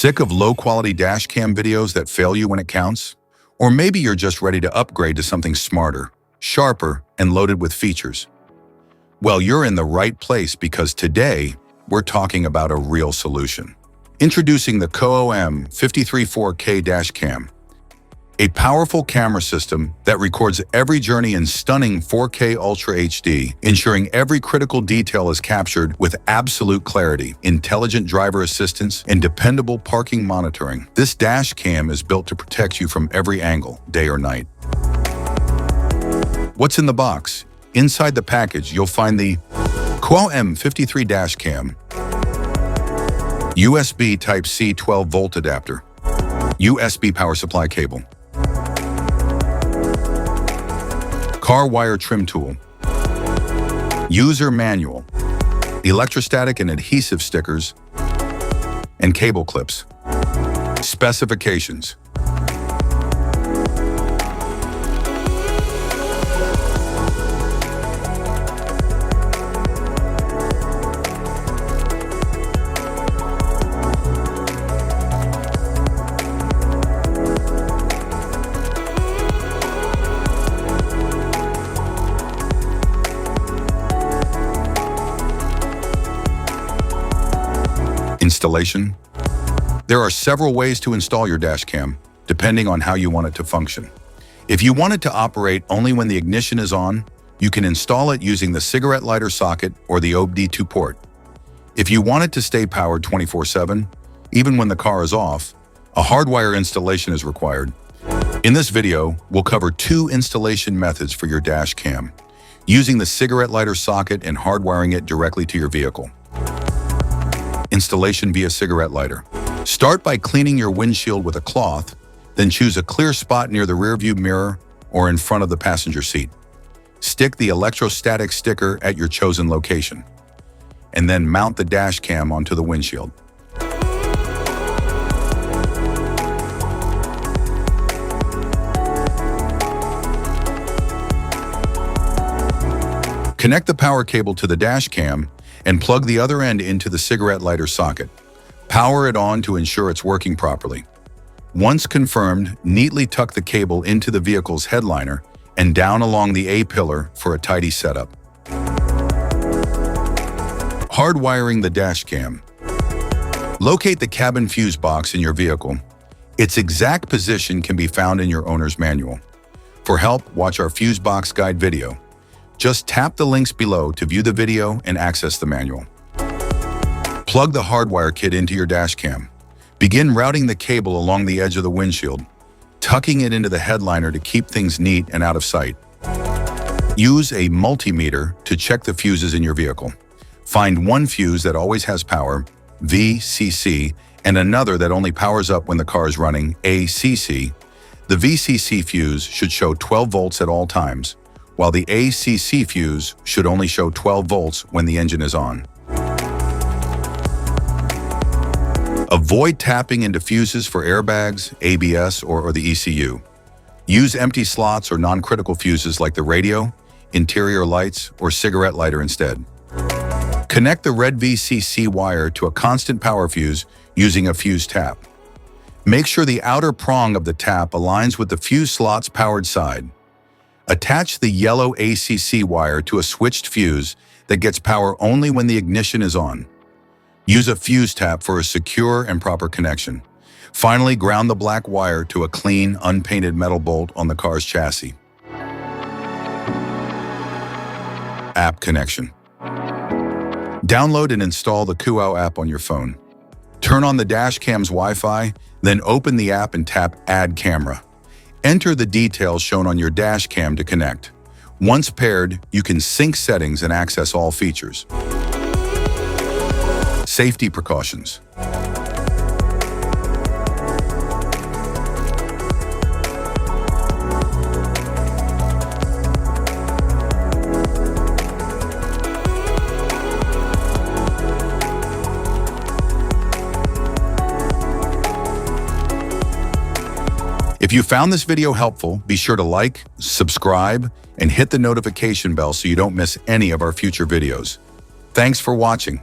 Sick of low-quality dashcam videos that fail you when it counts? Or maybe you're just ready to upgrade to something smarter, sharper, and loaded with features. Well, you're in the right place because today, we're talking about a real solution. Introducing the COOAU M53 4K dashcam, a powerful camera system that records every journey in stunning 4K Ultra HD, ensuring every critical detail is captured with absolute clarity, intelligent driver assistance, and dependable parking monitoring. This dashcam is built to protect you from every angle, day or night. What's in the box? Inside the package, you'll find the COOAU M53 dashcam, USB Type-C 12-volt adapter, USB power supply cable, car wire trim tool, user manual, electrostatic and adhesive stickers, and cable clips. Specifications. Installation. There are several ways to install your dashcam, depending on how you want it to function. If you want it to operate only when the ignition is on, you can install it using the cigarette lighter socket or the OBD2 port. If you want it to stay powered 24/7, even when the car is off, a hardwire installation is required. In this video, we'll cover two installation methods for your dashcam, using the cigarette lighter socket and hardwiring it directly to your vehicle. Installation via cigarette lighter. Start by cleaning your windshield with a cloth, then choose a clear spot near the rearview mirror or in front of the passenger seat. Stick the electrostatic sticker at your chosen location, and then mount the dashcam onto the windshield. Connect the power cable to the dashcam and plug the other end into the cigarette lighter socket. Power it on to ensure it's working properly. Once confirmed, neatly tuck the cable into the vehicle's headliner and down along the A-pillar for a tidy setup. Hardwiring the dashcam. Locate the cabin fuse box in your vehicle. Its exact position can be found in your owner's manual. For help, watch our fuse box guide video. Just tap the links below to view the video and access the manual. Plug the hardwire kit into your dashcam. Begin routing the cable along the edge of the windshield, tucking it into the headliner to keep things neat and out of sight. Use a multimeter to check the fuses in your vehicle. Find one fuse that always has power, VCC, and another that only powers up when the car is running, ACC. The VCC fuse should show 12 volts at all times, while the ACC fuse should only show 12 volts when the engine is on. Avoid tapping into fuses for airbags, ABS, or the ECU. Use empty slots or non-critical fuses like the radio, interior lights, or cigarette lighter instead. Connect the red VCC wire to a constant power fuse using a fuse tap. Make sure the outer prong of the tap aligns with the fuse slot's powered side. Attach the yellow ACC wire to a switched fuse that gets power only when the ignition is on. Use a fuse tap for a secure and proper connection. Finally, ground the black wire to a clean, unpainted metal bolt on the car's chassis. App connection. Download and install the COOAU app on your phone. Turn on the dashcam's Wi-Fi, then open the app and tap Add Camera. Enter the details shown on your dashcam to connect. Once paired, you can sync settings and access all features. Safety precautions. If you found this video helpful, be sure to like, subscribe, and hit the notification bell so you don't miss any of our future videos. Thanks for watching.